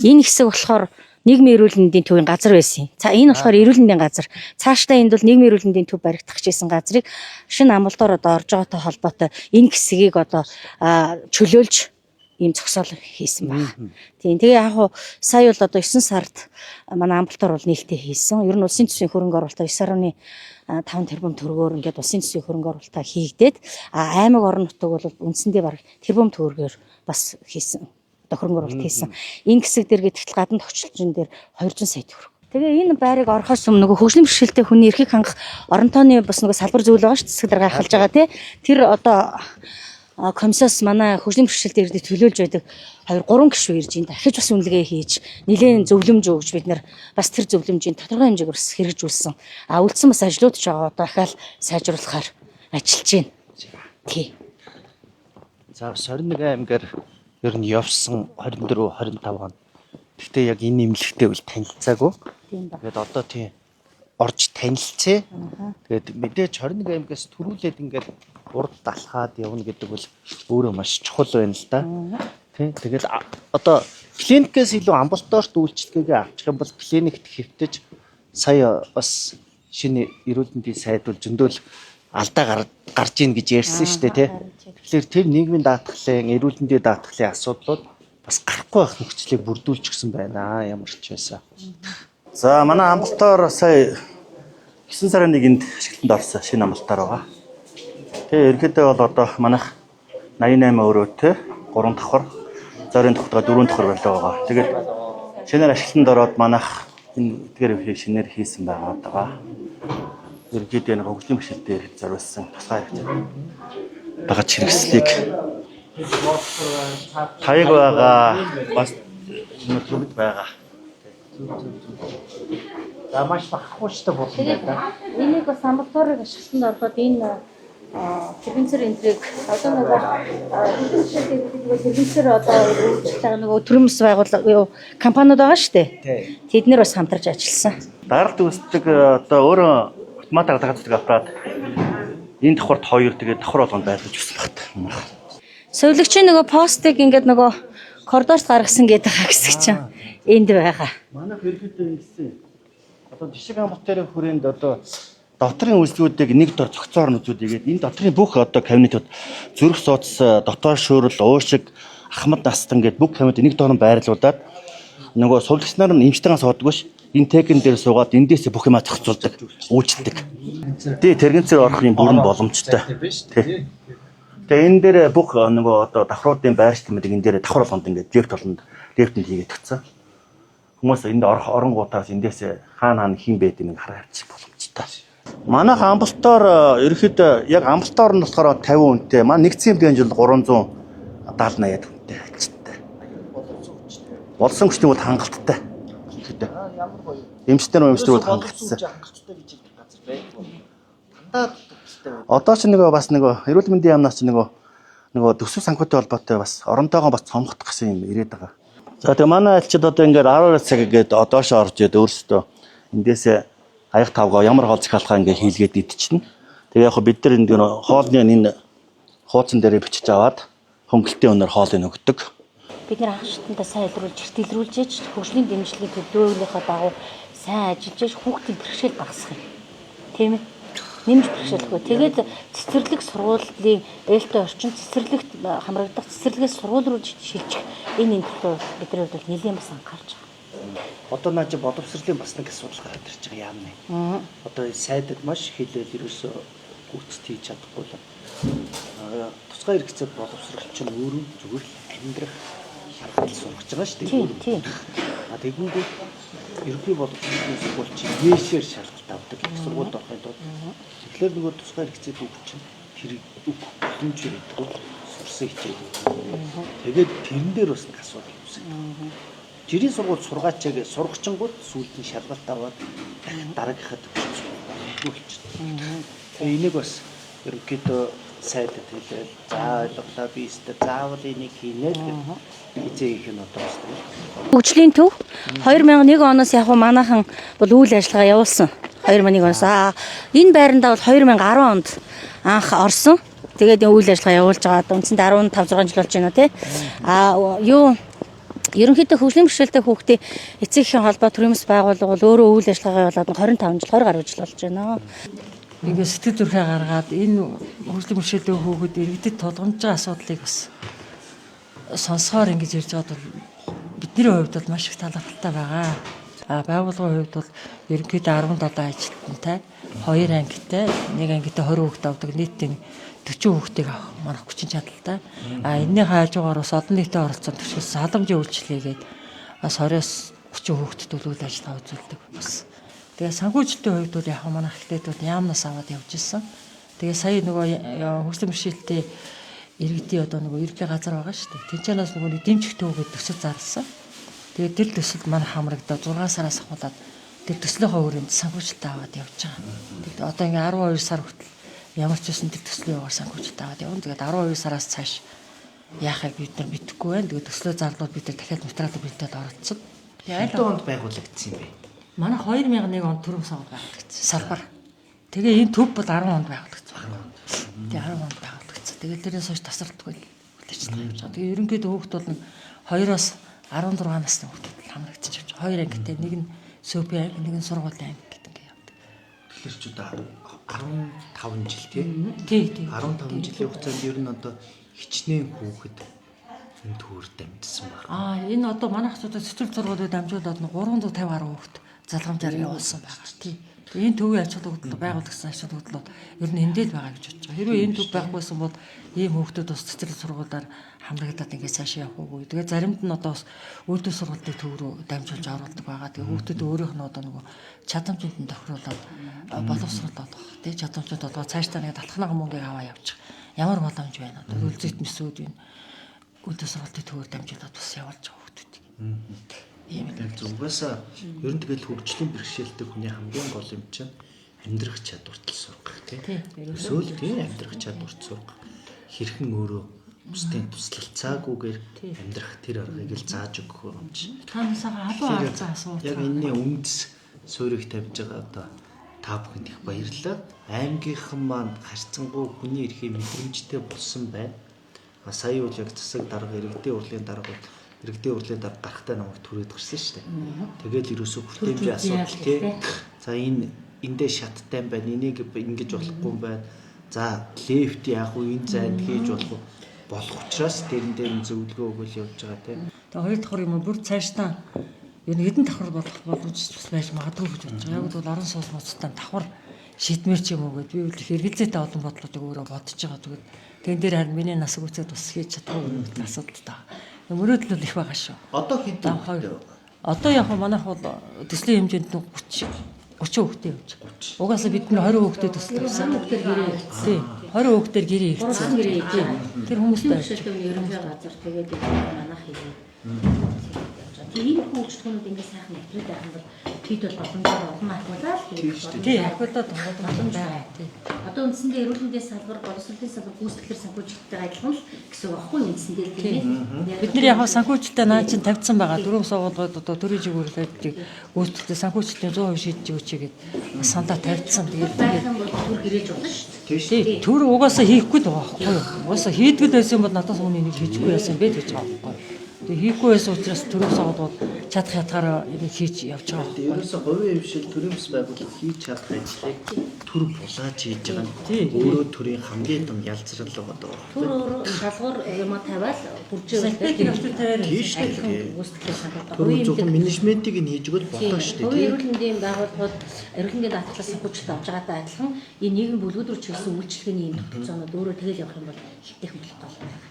Энэ хэсэг болохоор нийгмийн эрүүл мэндийн төвийн газар байсан. Энэ болохоор эрүүл мэндийн газар. Цаашдаа энд бол нийгмийн эрүүл мэндийн төв баригдах гэсэн газрыг шинэ амлалтаар одоо орж байгаатай холбоотой энэ хэсгийг одоо чөлөөлж ийм зогсоол хийсэн байна. Тийм. Тэгээ яг хуу сая бол одоо 9 сард манай амлалтаар бол нээлттэй хийсэн. Ер нь улсын төсвийн хөрөнгө оруулалтаа 9.5 тэрбум төгрөгөөр ингээд улсын төсвийн хөрөнгө оруулалтаа хийгдээд аймаг орон нутаг бол үндсэндээ бараг тэрбум төгрөгөөр бас хийсэн. Хөрөнгө оруулалт хийсэн. Энэ хэсэг дээр гэтэл гадна тогтчлын дээр 200 сая төгрөг. Тэгээ энэ байрыг орохоос өмнө нөгөө хөгжлийн бэрхшээлтэй хүний эрхийг хангах орон тооны бас нөгөө салбар зүйл байгаа шүү дээ. Засаг дарга ахалж байгаа тий. Тэр одоо комиссоос манай хөгжлийн бэрхшээлтэй ирдэг төлөөлж байдаг 2-3 гишүүн ирж энэ дахиж бас үнэлгээ хийж нэлээд зөвлөмж өгж бид нар бас тэр зөвлөмжийн тодорхой хэмжээгээр бас хэрэгжүүлсэн. Үлдсэн бас ажлууд ч байгаа одоо дахиад сайжруулахаар ажиллаж байна. Тий. За 21 аймгаар ер нь явсан 24 25 он. Гэхдээ яг энэ имлэгтэй үл танилцаагүй. Тэгээд одоо тийм орж танилцээ. Тэгээд мэдээж 21 аймгаас төрүүлээд ингээд урд далхаад явна гэдэг бол өөрөө маш чухал байна л да. Тийм. Тэгээд одоо клиникээс илүү амбулаторт үйлчлэгээ авчих юм бол клиникт хэвтэж сая бас шинэ эрүүл мэндийн сайд бол зөндөл алдаа гарж ийн гэж ярьсан шүү дээ тий. Тэгэхээр тэр нийгмийн даатгалын эрүүл мэндийн даатгалын асуудлууд бас гарахгүй байх нөхцөлийг бүрдүүлчихсэн байна ямар ч байсан. За манай амбалтаар сая 9 сарын 1-нд ашиглалтанд орсон шинэ амбалтаар байгаа. Тэгээ ерөнхийдөө бол одоо манайх 88 өрөөтэй 3 давхар зорийн давхарга 4 давхар байлаа байгаа. Тэгээд шинээр ашиглалтанд ороод манайх энэ эдгээр шинээр хийсэн байгаа. Ерөнхийдөө нэг хөгжлийн бэрхшээлтэй зориулсан тусгай багаж хэрэгслийг таяг байгаа бас төвд байгаа. За маш багхгүй ч болно. Энийг бас амбулаторыг ашиглалтанд ороход энэ тэрбэнцэр энтрийг одоо нөгөө тэрбэнцэр одоо нөгөө төрөмс байгууллага компаниуд байгаа шүү дээ. Тэд нэр бас хамтарч ажилласан. Даралт үүсдэг одоо өөрөө автомат дагадаг аппарат энэ давхарт 2 тэгээд давхар болгонд байлгаж өгсөн багт. Сувилагчийн нөгөө постыг ингээд нөгөө коридорт гаргасан гэдэг хэсэг чинь энд байгаа. Манайх ерөөдөө ингэсэн. Одоо жишг амбалтын хүрээнд одоо дотрын үйлчлэгүүдийг нэг дор зохицоор нүзүүдийгээд энэ дотрын бүх одоо кабинетууд зүрх судас, дотоод шүүрэл, уушиг, ахмад настан гэдэг бүх кабинет нэг доор нь байрлуулад нөгөө сувилагч нар нь эмчтэйгээс суудаг ш. Энэ техникэн дээр суугаад эндээсээ бүх юмаа зохицуулдаг, үйлчилдэг. Тий, тэрэгцээр орох юм бүрэн боломжтой. Тий. Тэгээ энэ дээр бүх нөгөө одоо давхруудын байр системүүдийг энэ дээр давхар болгонд ингээд лефтэнд хийгээд өгсөн. Хүмүүс энд оронгуудаас эндээсээ хаана хин байд юм хараа авчих боломжтой. Манайх амбалтаар ерөөхдөө яг амбалтаар нь болохоор 50 хүнтэй, манай нэгдсэн хэмжээнд жил 370-80 хүнтэй ажилттай. Болсон хүчний бол хангалттай. Эмчтэр бол хангалттай. Одоо ч нөгөө бас нөгөө эрүүл мэндийн яамнаас ч нөгөө төсөв санхүүтэй холбоотой бас оронтойгоо бас цомгох гэсэн юм ирээд байгаа. За тэгээ манай альчид одоо ингээд 12 цаг гээд одоошоо орж ирэд өөрсдөө эндээсээ аяг тавгаа ямар хоол захиалхаа ингээд хийлгээд идчихнэ. Тэгээ яг бид нар энэ хоолны энэ хуудсан дээр бичиж аваад хөнгөлтэй өнөр хоолыг өгдөг. Бид нар анхшдтандаа сайн илрүүлж ээж хөгжлийн дэмжлэгийн төлөвлөгөөнийхөө дагуу сайн ажиллаж ээж хүүхдийн бэрхшээл багасгах юм. Тийм ээ. Нэмж бэрхшээлгүй. Тэгээд цэцэрлэг сургуулийн ээлтэй орчин цэцэрлэгт хамрагдах цэцэрлэгээс сургууль руу шилжих энэ төлөв бидний хувьд нэлээд бас анхаарч байгаа. Одоо наач боловсролын бас нэг асуудал гараад ирж байгаа юм нэ. Одоо сайдад маш хэлэл ерөөсөө гүйцэд хийж чадахгүй л. Тусгай хэрэгцээ боловсролч нь өөрөө зүгээр л амьдрах шаардлага сургаж байгаа шүү дээ. Тийм. Тэгэнгүүт ерөнхий боловсролын сургууль чинь нээшээр шалгалт авдаг. Их сургуульд орохын тулд тэгэхээр нөгөө тусгай хэрэгцээ үг чинь тэр боломжтой гэдэг сурсан хичээл. Тэгээд тэрэн дээр бас нэг асуудал үүсэв. Жирийн сургууль сургаачаагээ сургачингууд сүүлд нь шалгалт аваад дараагийнхад болчихсон. Тэгээ энийг бас ерөнхийдөө сайдад хэлээл за ойлголоо би өстө заавал энийг хийнэ гэдэг хизээх нь одоо бас хөгжлийн төв 2001 оноос яг манайхан бол үйл ажиллагаа явуулсан. 2001 оноос энэ байрандаа бол 2010 онд анх орсон. Тэгээд үйл ажиллагаа явуулж байгаа. Үндсэндээ 15 6 жил болж байна тий. Ерөнхийдөө хөгжлийн бэрхшээлтэй хүүхдийн эцэг эхийн холбоо төрийн бас байгууллага бол өөрөө үйл ажиллагаа явуулаад 25 жил 20 гаруй жил болж байна. Ингээ сэтгэл зүрхээ гаргаад энэ хөгжлийн бэрхшээлтэй хүүхэд иргэдэд тулгамж байгаа асуудлыг бас сонсохоор ингэж ирж байгаад бол бидний хувьд бол маш их талархалтай байгаа. Байгууллагын хувьд бол ерөнхийдөө 17 ажилтнтай, 2 ангитай, 1 ангитай 20 хүүхэд авдаг нийтдээ 40 хүүхдийг авах манайх хүчин чадалтай. Энэний хажуугаар бас олон нийтийн оролцоонд төсвөл саламжийн үйлчлэгээд бас 20-с 30 хүүхдэд үйл ажиллагаа үзүүлдэг бас. Тэгээ санхүүжилтийн хувьд бол яг манайх ихтэй бол яамнаас аваад явж ирсэн. Тэгээ сая нөгөө хөгжлийн бэрхшээлтэй иргэдийн одоо нөгөө ерөнхий газар байгаа шүү дээ. Тэнцэнээс нөгөө дэмжих төвөд төсөл зарласан. Тэгээ тэр төсөлд манай хамрагдаад 6 сараас ахуулаад тэр төслийнхөө өрөөнд санхүүжилт аваад явж байгаа. Тэгээд одоо ингээ 12 сар хүртэл ямар ч үсэн тэр төслийн яваар санхүүжилт аваад явна. Тэгээд 12 сараас цааш яахыг бид нар мэдэхгүй байна. Тэгээд төслөө зарлууд бид нар дахиад материал бэлдээд оролцсон. Хэдэн онд байгуулагдсан юм бэ? Манай 2001 онд төрөв сонгол байгуулагдсан. Салбар. Тэгээ энэ төв бол 10 онд байгуулагдсан байна. Тэгээ 10 онд байгуулагдсан. Тэгээд тэрээс хойш тасралтгүй үлээж байгаа юм шиг. Тэгээ ерөнхийдөө хүүхд бол 2-оос 16 насны хүүхдэд хамрагдчих явж байгаа. 2 ангитай, нэг нь СΟП анги, нэг нь сургуулийн анги гэдэг ингээ явдаг. Тэгэхээр ч одоо 15 жил тийм. Тий. 15 жилийн хугацаанд ер нь одоо хичнээн хүүхэд энэ төвөр дамжсан байна. Энэ одоо манайх ч одоо цэцэрлэг зургуудад дамжуулаад 350 гаруй хүүхэд залгамжаар явуулсан байгаа. Тий. Тэгээ энэ төвийн ач холбогдол байгуулагдсан ач холбогдол ер нь эндэл байгаа гэж бодож байгаа. Хэрвээ энэ төв байхгүйсэн бол ийм хүүхдүүд бас цэцэрлэг сургуулиар хамрагдаад ингээд цаашаа явах уугүй. Тэгээ заримд нь одоо бас үйлдвэр сургуулийн төв рүү дамжуулж оруулдаг байгаа. Тэгээ хүүхдүүд өөрийнх нь одоо нөгөө чадамжинд нь тохируулаад боловсруулаад байгаа. Тэгээ чадамжууд одоо цаашдаа нэг татхнаага мөнгөийг аваа явчих. Ямар боломж байна одоо үлзэт мэсүүд энэ үйлдвэр сургуулийн төвөөр дамжуулаад бас явуулж байгаа хүүхдүүдийг. Ийм л зүгээс ер нь тэгэл хөгжлийн бэрхшээлтэй хүний хамгийн гол юм чинь амьдрах чадварт сургах тийм. Эсвэл тийм амьдрах чадварт сургах. Хэрхэн өөрөө бусдын туслалцаагүйгээр амьдрах тэр аргыг л зааж өгөх юм чи. Танасаа халуун арцаа асууж. Яг энэний үндэс суурийг тавьж байгаа одоо та бүхэнд их баярлалаа. Аймгийнхан маань харьцангуй хүний эрхийг мэдрэмжтэй болсон байна. Сая үл яг засаг дарга иргэдийн урлагийн дарга гарахтай намайг түрээд гарсан шүү дээ. Тэгэл ерөөсөө хүртээмжийн асуудал тий. За эндээ шаттай байна. Энийг ингэж болохгүй юм байна. За лефт яг уу энэ зайд хийж болох учраас тэрэн дээр зөвлөгөө өгөөл явж байгаа тий. Тэгээ хоёр давхар юм бүр цаашдаа ер нь хэдэн давхар болох боломж байж магадгүй гэж бодож байгаа. Яг бол орон сууц моцтой давхар шийдмэр ч юм уу гэж би бол хэрэглээтэй олон бодлуудыг өөрөө бодож байгаа. Тэгээд тэн дээр харин миний нас үцэд бас хийж чадахгүй гэдэг асуудал таа. Мөрөөдөл их байгаа шүү. Одоо хэдэн? Одоо яг манайх бол төслийн хэмжээнд 30 хүүхдээ явж байгаа. Угаасаа бид нар 20 хүүхдээ төслөсөн. 20 хүүхдээр гэрээ ирсэн. Тэр хүмүүстэй ерөнхий газар тэгээд манайх хийгээд тийм хөгжлөнүүд ингэ сайхан нэвтрээд байх юм бол бид бол боломжоор олон ахуулаад тий ахуулаад олон байгаа тий. Одоо үндсэндээ эрүүл мэндийн салбар, боловсролын салбар гүйцэтгэхэр санхүүжилттэй адилхан л гэсэн багхгүй үндсэндээ тийм. Бид нар яг санхүүжилттэй наа чин тавьсан байгаа. Дөрөв суулгууд одоо төрийн жигүүрлэлийг гүйцэтгэх санхүүжилтийн 100% шийдэж өгч игээд сандаа тавьсан. Тэгээд байхын бол төр гэрээж болно шүү дээ. тий. Төр угаасаа хийхгүй л байгаа байхгүй юу? Угаасаа хийдгэл байсан бол надаас өмнө энийг хийчихгүй байсан бэ гэж байгаа байхгүй юу? Тэгээ хийхгүй байсан учраас төрийн суулгууд чадах ятгаараа энийг хийж явж байгаа байхгүй юу? Ерөөсөө говийн хэмшил төрийн бас байгууллага хийж чадах ажлыг төр булааж хийж байгаа нь өөрөө төрийн хамгийн том ялцрал байгаа. Төр өөрөө шалгуур юм тавиал бүржээ санхүүгийн өвчтөд тавиал тийш дээ. гүйцэтгэх санхүү. Төрийн зөвхөн менежментийг нь хийж өгөл болоо шүү дээ. Эрүүл мэндийн байгууллагууд эрүүл мэндийн даатгалаас санхүүжилт авч байгаатай адилхан энэ нийгмийн бүлгүүд рүү чиглэсэн үйлчлэгээний юм тогтолцоонууд өөрөө тэгэл явах юм бол хитэх болох болно.